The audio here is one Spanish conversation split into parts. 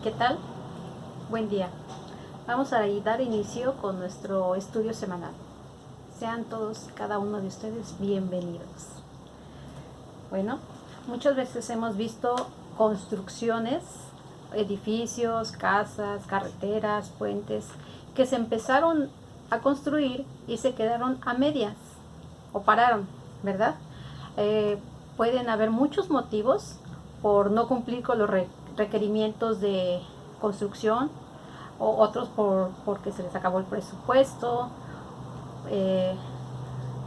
¿Qué tal? Buen día. Vamos a dar inicio con nuestro estudio semanal. Sean todos, cada uno de ustedes, bienvenidos. Bueno, muchas veces hemos visto construcciones, edificios, casas, carreteras, puentes, que se empezaron a construir y se quedaron a medias o pararon, ¿verdad? Pueden haber muchos motivos por no cumplir con los requerimientos de construcción, o otros porque se les acabó el presupuesto,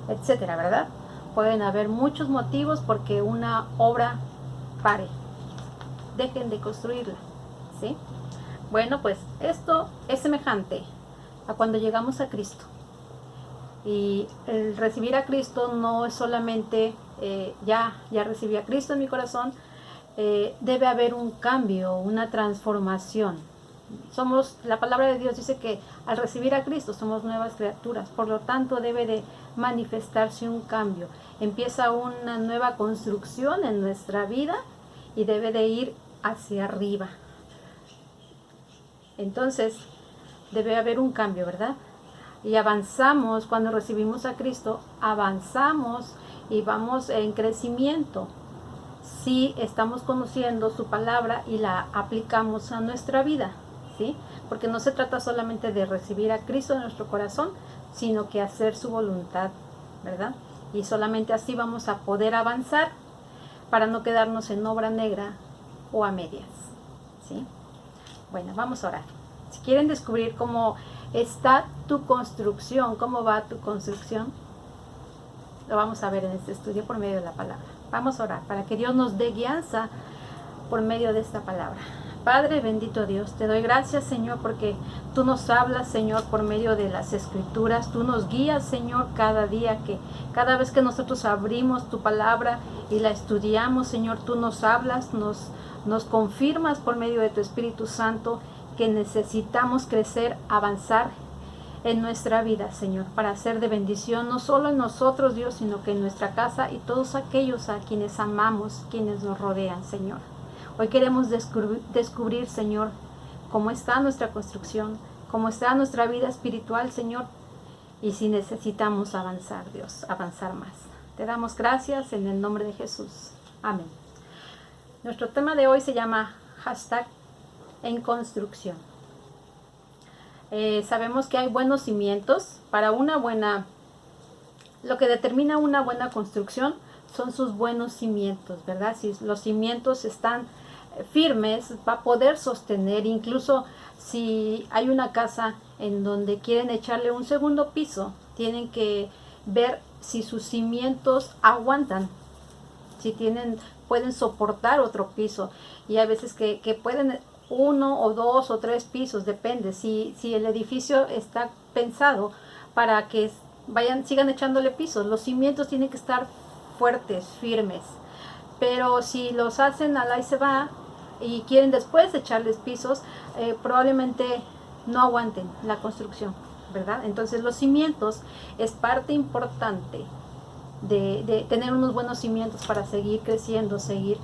etcétera, ¿verdad? Pueden haber muchos motivos porque una obra pare, dejen de construirla, ¿sí? Bueno, pues esto es semejante a cuando llegamos a Cristo. Y el recibir a Cristo no es solamente ya recibí a Cristo en mi corazón. Debe haber un cambio, una transformación. La palabra de Dios dice que al recibir a Cristo somos nuevas criaturas, por lo tanto debe de manifestarse un cambio. Empieza una nueva construcción en nuestra vida y debe de ir hacia arriba. Entonces debe haber un cambio, ¿verdad? Y avanzamos, cuando recibimos a Cristo, avanzamos y vamos en crecimiento. Si estamos conociendo su palabra y la aplicamos a nuestra vida, ¿sí? Porque no se trata solamente de recibir a Cristo en nuestro corazón, sino que hacer su voluntad, ¿verdad? Y solamente así vamos a poder avanzar para no quedarnos en obra negra o a medias, ¿sí? Bueno, vamos a orar. Si quieren descubrir cómo está tu construcción, cómo va tu construcción, lo vamos a ver en este estudio por medio de la palabra. Vamos a orar para que Dios nos dé guianza por medio de esta palabra. Padre, bendito Dios, te doy gracias, Señor, porque tú nos hablas, Señor, por medio de las Escrituras. Tú nos guías, Señor, cada día, que cada vez que nosotros abrimos tu palabra y la estudiamos, Señor, tú nos hablas, nos confirmas por medio de tu Espíritu Santo que necesitamos crecer, avanzar en nuestra vida, Señor, para ser de bendición, no solo en nosotros, Dios, sino que en nuestra casa y todos aquellos a quienes amamos, quienes nos rodean, Señor. Hoy queremos descubrir, Señor, cómo está nuestra construcción, cómo está nuestra vida espiritual, Señor, y si necesitamos avanzar, Dios, avanzar más. Te damos gracias en el nombre de Jesús. Amén. Nuestro tema de hoy se llama #en construcción. Sabemos que hay buenos cimientos para lo que determina una buena construcción son sus buenos cimientos, ¿verdad? Si los cimientos están firmes, va a poder sostener. Incluso si hay una casa en donde quieren echarle un segundo piso, tienen que ver si sus cimientos aguantan, si pueden soportar otro piso. Y hay veces que pueden 1 o 2 o 3 pisos, depende. Si el edificio está pensado para que sigan echándole pisos, los cimientos tienen que estar fuertes, firmes. Pero si los hacen al ahí se va y quieren después echarles pisos, probablemente no aguanten la construcción, ¿verdad? Entonces los cimientos es parte importante de tener unos buenos cimientos para seguir creciendo, seguir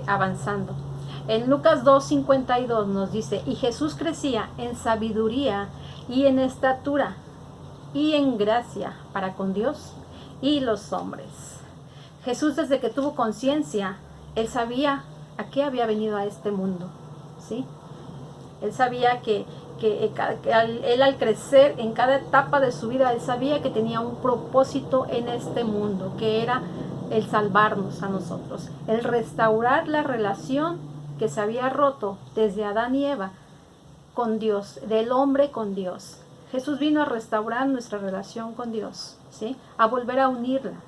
avanzando. En Lucas 2:52 nos dice: y Jesús crecía en sabiduría y en estatura y en gracia para con Dios y los hombres. Jesús, desde que tuvo conciencia, él sabía a qué había venido a este mundo, ¿sí? Él sabía que él al crecer en cada etapa de su vida, él sabía que tenía un propósito en este mundo, que era el salvarnos a nosotros, el restaurar la relación que se había roto desde Adán y Eva con Dios, del hombre con Dios. Jesús vino a restaurar nuestra relación con Dios, ¿sí? A volver a unirla.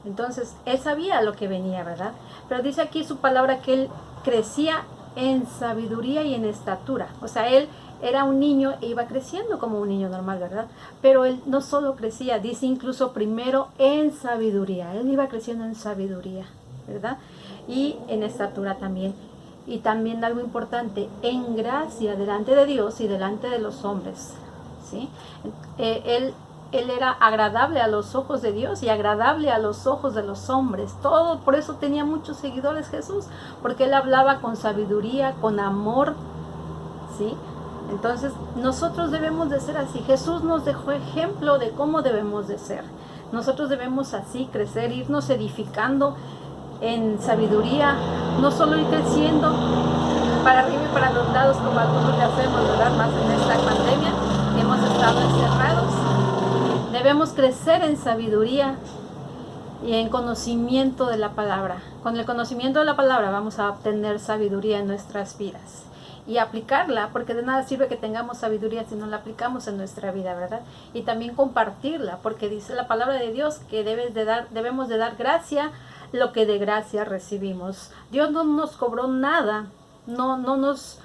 Entonces, él sabía lo que venía, ¿verdad? Pero dice aquí su palabra que él crecía en sabiduría y en estatura. O sea, él era un niño e iba creciendo como un niño normal, ¿verdad? Pero él no solo crecía, dice incluso primero en sabiduría. Él iba creciendo en sabiduría, ¿verdad? Y en estatura también. Y también algo importante, en gracia delante de Dios y delante de los hombres, ¿sí? Él era agradable a los ojos de Dios y agradable a los ojos de los hombres. Todo, por eso tenía muchos seguidores Jesús, porque él hablaba con sabiduría, con amor, ¿sí? Entonces, nosotros debemos de ser así. Jesús nos dejó ejemplo de cómo debemos de ser. Nosotros debemos así crecer, irnos edificando en sabiduría, no solo ir creciendo para arriba y para los lados como algunos le hacemos, ¿verdad? Más en esta pandemia que hemos estado encerrados. Debemos crecer en sabiduría y en conocimiento de la palabra. Con el conocimiento de la palabra vamos a obtener sabiduría en nuestras vidas y aplicarla, porque de nada sirve que tengamos sabiduría si no la aplicamos en nuestra vida, ¿verdad? Y también compartirla, porque dice la palabra de Dios que debemos de dar gracia lo que de gracia recibimos. Dios no nos cobró nada, no nos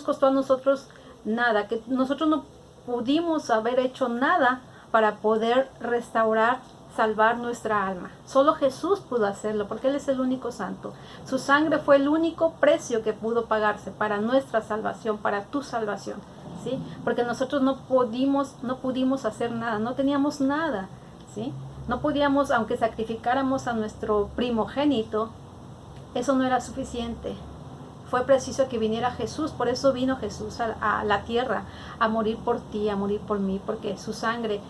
costó a nosotros nada, que nosotros no pudimos haber hecho nada para poder restaurar, salvar nuestra alma. Solo Jesús pudo hacerlo, porque Él es el único santo. Su sangre fue el único precio que pudo pagarse para nuestra salvación, para tu salvación, ¿sí? Porque nosotros no pudimos hacer nada, no teníamos nada, ¿sí? No podíamos, aunque sacrificáramos a nuestro primogénito, eso no era suficiente. Fue preciso que viniera Jesús, por eso vino Jesús a la tierra, a morir por ti, a morir por mí, porque su sangre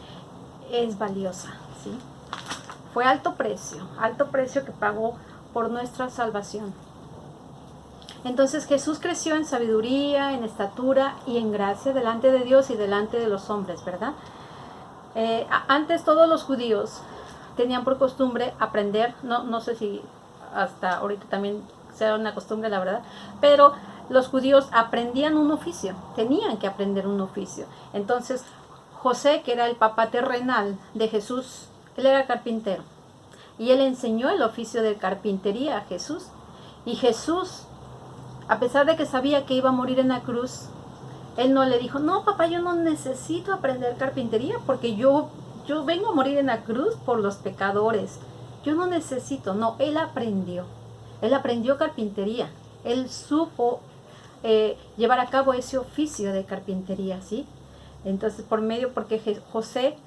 es valiosa, ¿sí? Fue alto precio que pagó por nuestra salvación. Entonces Jesús creció en sabiduría, en estatura y en gracia delante de Dios y delante de los hombres, ¿verdad? Antes todos los judíos tenían por costumbre aprender, no sé si hasta ahorita también sea una costumbre, la verdad, pero los judíos aprendían un oficio, tenían que aprender un oficio. Entonces José, que era el papá terrenal de Jesús, él era carpintero y él enseñó el oficio de carpintería a Jesús. Y Jesús, a pesar de que sabía que iba a morir en la cruz, él no le dijo, no papá, yo no necesito aprender carpintería porque yo vengo a morir en la cruz por los pecadores, yo no necesito. No, él aprendió carpintería, él supo llevar a cabo ese oficio de carpintería, ¿sí? Entonces porque José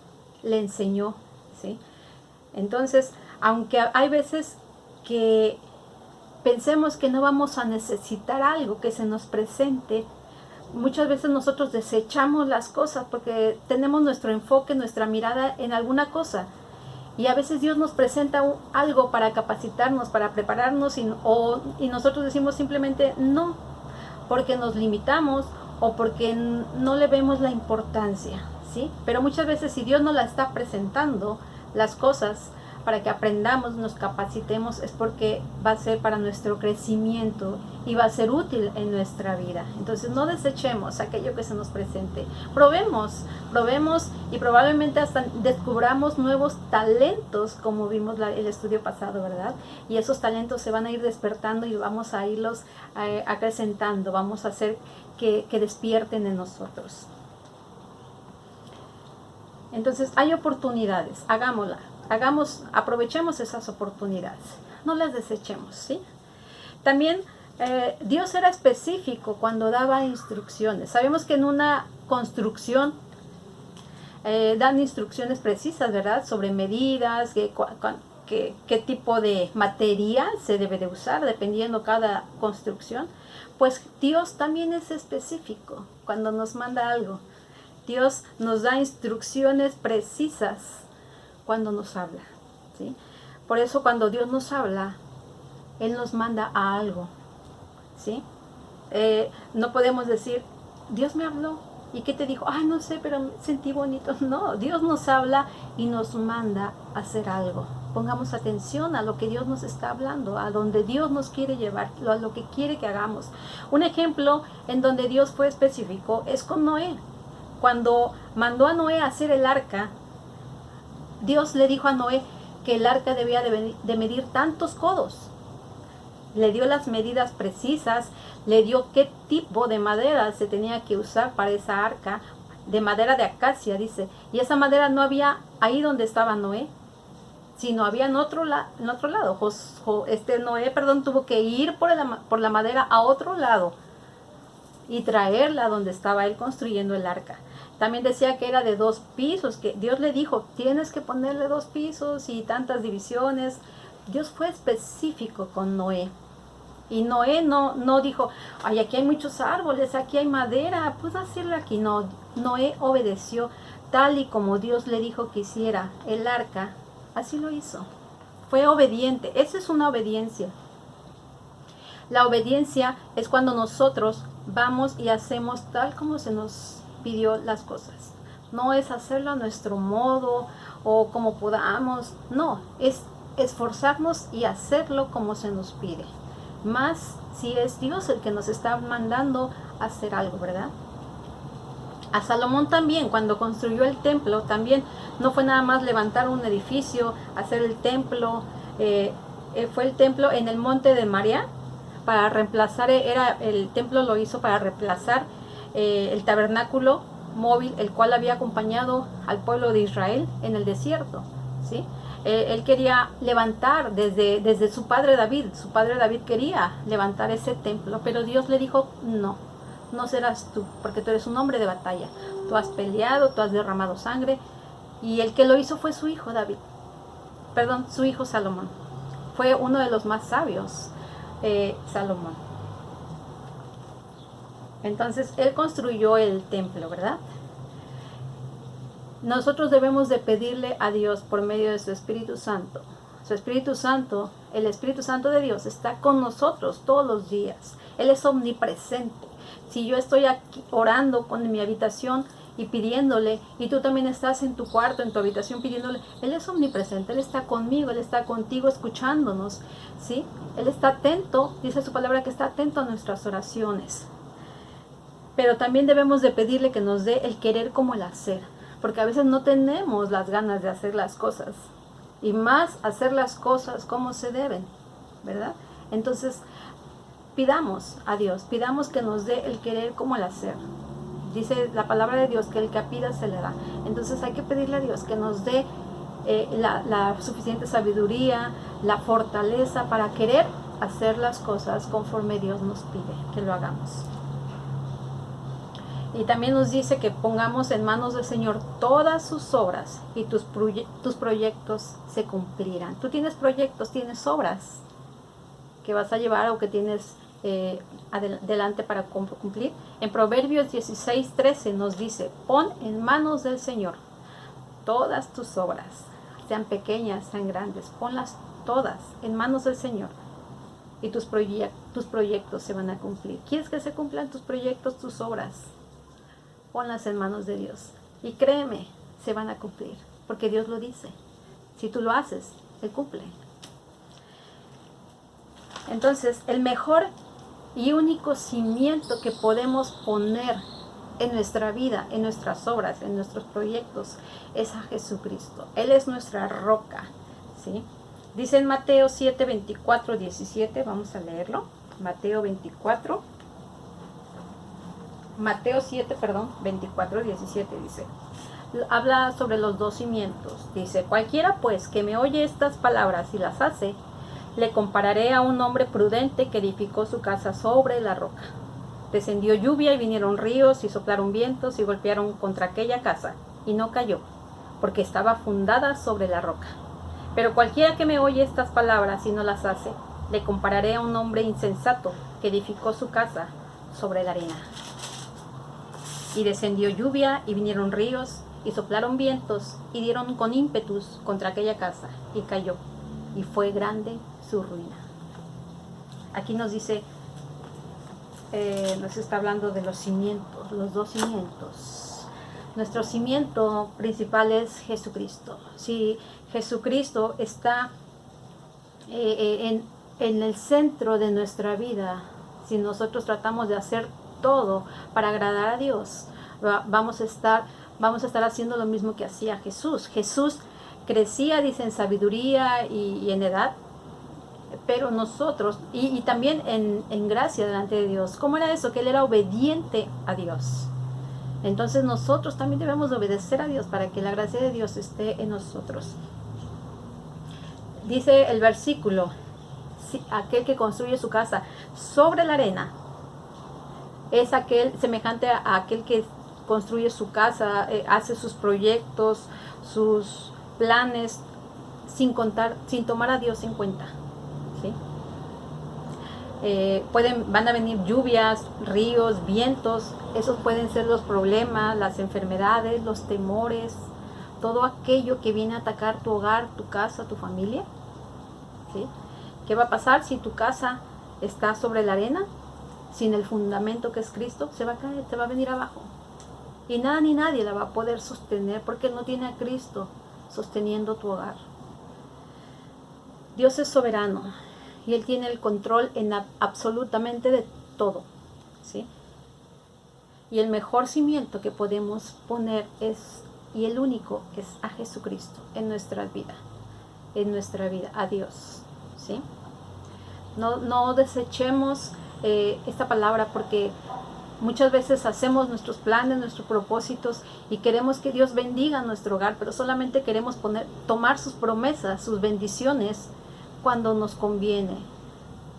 le enseñó, ¿sí? Entonces, aunque hay veces que pensemos que no vamos a necesitar algo que se nos presente, muchas veces nosotros desechamos las cosas porque tenemos nuestro enfoque, nuestra mirada en alguna cosa. Y a veces Dios nos presenta algo para capacitarnos, para prepararnos, y nosotros decimos simplemente no, porque nos limitamos o porque no le vemos la importancia, ¿sí? Pero muchas veces si Dios nos la está presentando, las cosas, para que aprendamos, nos capacitemos, es porque va a ser para nuestro crecimiento y va a ser útil en nuestra vida. Entonces no desechemos aquello que se nos presente. Probemos y probablemente hasta descubramos nuevos talentos, como vimos el estudio pasado, ¿verdad? Y esos talentos se van a ir despertando y vamos a irlos acrecentando, vamos a hacer que despierten en nosotros. Entonces hay oportunidades, aprovechemos esas oportunidades, no las desechemos, ¿sí? También Dios era específico cuando daba instrucciones. Sabemos que en una construcción dan instrucciones precisas, ¿verdad? Sobre medidas, qué tipo de material se debe de usar, dependiendo cada construcción. Pues Dios también es específico cuando nos manda algo. Dios nos da instrucciones precisas cuando nos habla, ¿sí? Por eso cuando Dios nos habla, Él nos manda a algo, ¿sí? No podemos decir, Dios me habló, ¿y qué te dijo? Ay, no sé, pero sentí bonito. No, Dios nos habla y nos manda a hacer algo. Pongamos atención a lo que Dios nos está hablando, a donde Dios nos quiere llevar, a lo que quiere que hagamos. Un ejemplo en donde Dios fue específico es con Noé. Cuando mandó a Noé a hacer el arca, Dios le dijo a Noé que el arca debía de medir tantos codos. Le dio las medidas precisas, le dio qué tipo de madera se tenía que usar para esa arca, de madera de acacia, dice. Y esa madera no había ahí donde estaba Noé, sino había en otro lado. Noé tuvo que ir por la madera a otro lado y traerla donde estaba él construyendo el arca. También decía que era de 2 pisos, que Dios le dijo, tienes que ponerle 2 pisos y tantas divisiones. Dios fue específico con Noé. Y Noé no dijo, ay, aquí hay muchos árboles, aquí hay madera, pues hacerlo aquí. No, Noé obedeció tal y como Dios le dijo que hiciera el arca, así lo hizo. Fue obediente, esa es una obediencia. La obediencia es cuando nosotros vamos y hacemos tal como se nos pidió las cosas. No es hacerlo a nuestro modo o como podamos, no, es esforzarnos y hacerlo como se nos pide. Más si es Dios el que nos está mandando a hacer algo, ¿verdad? A Salomón también, cuando construyó el templo, también no fue nada más levantar un edificio, hacer el templo, fue el templo en el monte de María, para reemplazar, el templo lo hizo para reemplazar el tabernáculo móvil, el cual había acompañado al pueblo de Israel en el desierto, ¿sí? Él quería levantar desde su padre David quería levantar ese templo, pero Dios le dijo, no serás tú, porque tú eres un hombre de batalla, tú has peleado, tú has derramado sangre, y el que lo hizo fue su hijo su hijo Salomón, fue uno de los más sabios, Salomón. Entonces él construyó el templo, ¿verdad? Nosotros debemos de pedirle a Dios por medio de su Espíritu Santo. Su Espíritu Santo, el Espíritu Santo de Dios está con nosotros todos los días. Él es omnipresente. Si yo estoy aquí orando con mi habitación y pidiéndole, y tú también estás en tu cuarto, en tu habitación pidiéndole, Él es omnipresente, Él está conmigo, Él está contigo escuchándonos, ¿sí? Él está atento, dice su palabra que está atento a nuestras oraciones. Pero también debemos de pedirle que nos dé el querer como el hacer, porque a veces no tenemos las ganas de hacer las cosas, y más hacer las cosas como se deben, ¿verdad? Entonces, pidamos a Dios, pidamos que nos dé el querer como el hacer. Dice la palabra de Dios que el que pida se le da. Entonces hay que pedirle a Dios que nos dé la suficiente sabiduría, la fortaleza para querer hacer las cosas conforme Dios nos pide que lo hagamos. Y también nos dice que pongamos en manos del Señor todas sus obras y tus proyectos se cumplirán. Tú tienes proyectos, tienes obras que vas a llevar o que tienes adelante para cumplir. En Proverbios 16:13 nos dice, pon en manos del Señor todas tus obras, sean pequeñas, sean grandes, ponlas todas en manos del Señor y tus proyectos se van a cumplir. ¿Quieres que se cumplan tus proyectos, tus obras? Ponlas en manos de Dios y créeme, se van a cumplir, porque Dios lo dice. Si tú lo haces, Él cumple. Entonces, el mejor y único cimiento que podemos poner en nuestra vida, en nuestras obras, en nuestros proyectos, es a Jesucristo. Él es nuestra roca, ¿sí? Dice en Mateo 7, 24, 17, vamos a leerlo. Mateo 7, 24, 17 dice. Habla sobre los dos cimientos. Dice, cualquiera pues que me oye estas palabras y las hace, le compararé a un hombre prudente que edificó su casa sobre la roca. Descendió lluvia y vinieron ríos y soplaron vientos y golpearon contra aquella casa, y no cayó, porque estaba fundada sobre la roca. Pero cualquiera que me oye estas palabras y no las hace, le compararé a un hombre insensato que edificó su casa sobre la arena. Y descendió lluvia y vinieron ríos y soplaron vientos y dieron con ímpetus contra aquella casa, y cayó, y fue grande su ruina. Aquí nos dice, nos está hablando de los cimientos, los dos cimientos. Nuestro cimiento principal es Jesucristo. Si Jesucristo está en el centro de nuestra vida, si nosotros tratamos de hacer todo para agradar a Dios, vamos a estar haciendo lo mismo que hacía Jesús. Jesús crecía, dice, en sabiduría y en edad, pero nosotros, y también en gracia delante de Dios. ¿Cómo era eso? Que Él era obediente a Dios. Entonces nosotros también debemos de obedecer a Dios para que la gracia de Dios esté en nosotros. Dice el versículo, aquel que construye su casa sobre la arena, es aquel semejante a aquel que construye su casa, hace sus proyectos, sus planes, sin tomar a Dios en cuenta, ¿sí? van a venir lluvias, ríos, vientos. Esos pueden ser los problemas, las enfermedades, los temores, todo aquello que viene a atacar tu hogar, tu casa, tu familia. ¿Sí? ¿Qué va a pasar si tu casa está sobre la arena? Sin el fundamento que es Cristo, se va a caer, se va a venir abajo. Y nada ni nadie la va a poder sostener porque no tiene a Cristo sosteniendo tu hogar. Dios es soberano y Él tiene el control en absolutamente de todo, ¿sí? Y el mejor cimiento que podemos poner y el único, es a Jesucristo en nuestra vida, a Dios, ¿sí? No desechemos esta palabra, porque muchas veces hacemos nuestros planes, nuestros propósitos y queremos que Dios bendiga nuestro hogar, pero solamente queremos tomar sus promesas, sus bendiciones cuando nos conviene.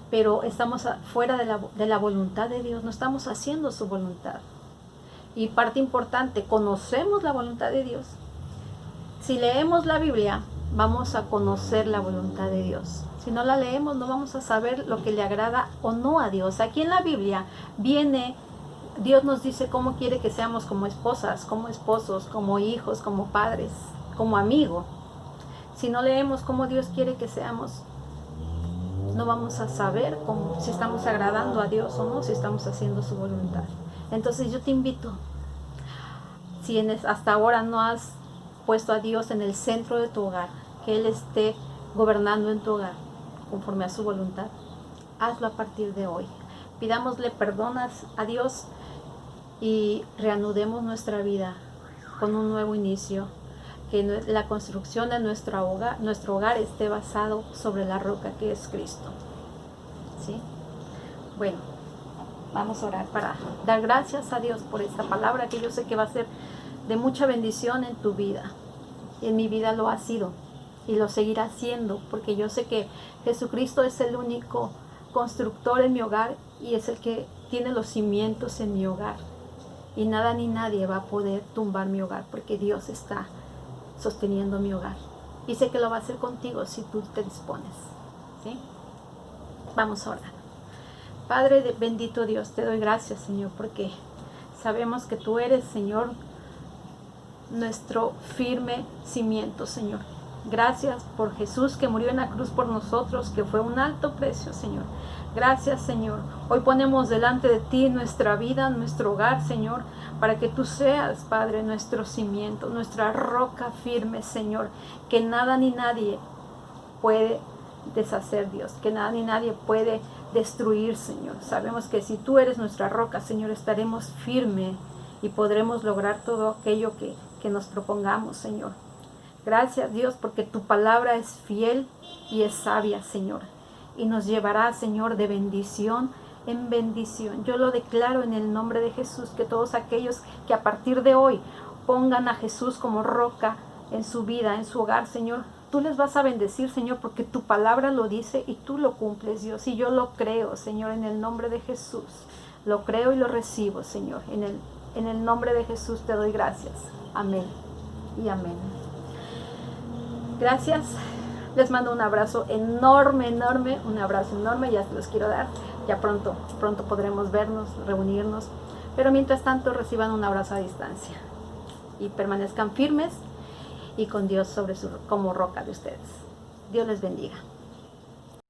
Pero estamos fuera de la voluntad de Dios, no estamos haciendo su voluntad. Y parte importante, conocemos la voluntad de Dios. Si leemos la Biblia, vamos a conocer la voluntad de Dios. Si no la leemos, no vamos a saber lo que le agrada o no a Dios. Aquí en la Biblia Dios nos dice cómo quiere que seamos como esposas, como esposos, como hijos, como padres, como amigos. Si no leemos cómo Dios quiere que seamos, no vamos a saber si estamos agradando a Dios o no, si estamos haciendo su voluntad. Entonces yo te invito, si hasta ahora no has puesto a Dios en el centro de tu hogar, que Él esté gobernando en tu hogar conforme a su voluntad, hazlo a partir de hoy. Pidámosle perdón a Dios y reanudemos nuestra vida con un nuevo inicio. Que la construcción de nuestro hogar esté basado sobre la roca que es Cristo. ¿Sí? Bueno, vamos a orar para dar gracias a Dios por esta palabra que yo sé que va a ser de mucha bendición en tu vida. Y en mi vida lo ha sido y lo seguirá siendo, porque yo sé que Jesucristo es el único constructor en mi hogar y es el que tiene los cimientos en mi hogar. Y nada ni nadie va a poder tumbar mi hogar, porque Dios está sosteniendo mi hogar. Y sé que lo va a hacer contigo si tú te dispones. ¿Sí? Vamos a orar. Padre bendito Dios, te doy gracias, Señor, porque sabemos que tú eres, Señor, nuestro firme cimiento, Señor. Gracias por Jesús que murió en la cruz por nosotros, que fue un alto precio, Señor. Gracias, Señor. Hoy ponemos delante de ti nuestra vida, nuestro hogar, Señor, para que tú seas, Padre, nuestro cimiento, nuestra roca firme, Señor, que nada ni nadie puede deshacer, Dios, que nada ni nadie puede destruir, Señor. Sabemos que si tú eres nuestra roca, Señor, estaremos firmes y podremos lograr todo aquello que nos propongamos, Señor. Gracias, Dios, porque tu palabra es fiel y es sabia, Señor, y nos llevará, Señor, de bendición en bendición. Yo lo declaro en el nombre de Jesús, que todos aquellos que a partir de hoy pongan a Jesús como roca en su vida, en su hogar, Señor, tú les vas a bendecir, Señor, porque tu palabra lo dice y tú lo cumples, Dios. Y yo lo creo, Señor, en el nombre de Jesús. Lo creo y lo recibo, Señor. En el nombre de Jesús te doy gracias. Amén y amén. Gracias. Les mando un abrazo enorme, un abrazo enorme. Ya se los quiero dar. Ya pronto podremos vernos, reunirnos. Pero mientras tanto reciban un abrazo a distancia. Y permanezcan firmes y con Dios como roca de ustedes. Dios les bendiga.